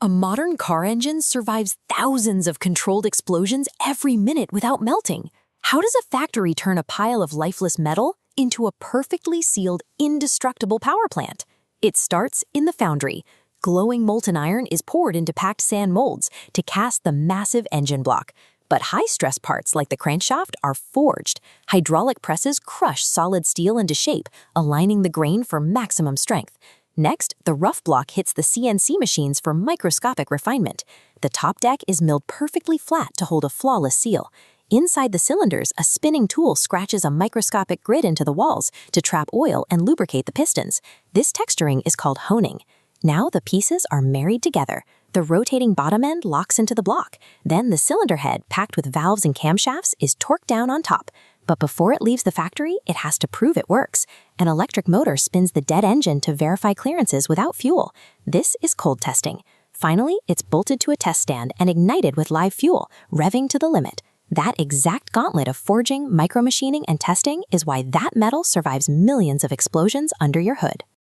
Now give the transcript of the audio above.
A modern car engine survives thousands of controlled explosions every minute without melting. How does a factory turn a pile of lifeless metal into a perfectly sealed, indestructible power plant? It starts in the foundry. Glowing molten iron is poured into packed sand molds to cast the massive engine block. But high-stress parts like the crankshaft are forged. Hydraulic presses crush solid steel into shape, aligning the grain for maximum strength. Next, the rough block hits the CNC machines for microscopic refinement. The top deck is milled perfectly flat to hold a flawless seal. Inside the cylinders, a spinning tool scratches a microscopic grid into the walls to trap oil and lubricate the pistons. This texturing is called honing. Now the pieces are married together. The rotating bottom end locks into the block. Then the cylinder head, packed with valves and camshafts, is torqued down on top. But before it leaves the factory, it has to prove it works. An electric motor spins the dead engine to verify clearances without fuel. This is cold testing. Finally, it's bolted to a test stand and ignited with live fuel, revving to the limit. That exact gauntlet of forging, micromachining, and testing is why that metal survives millions of explosions under your hood.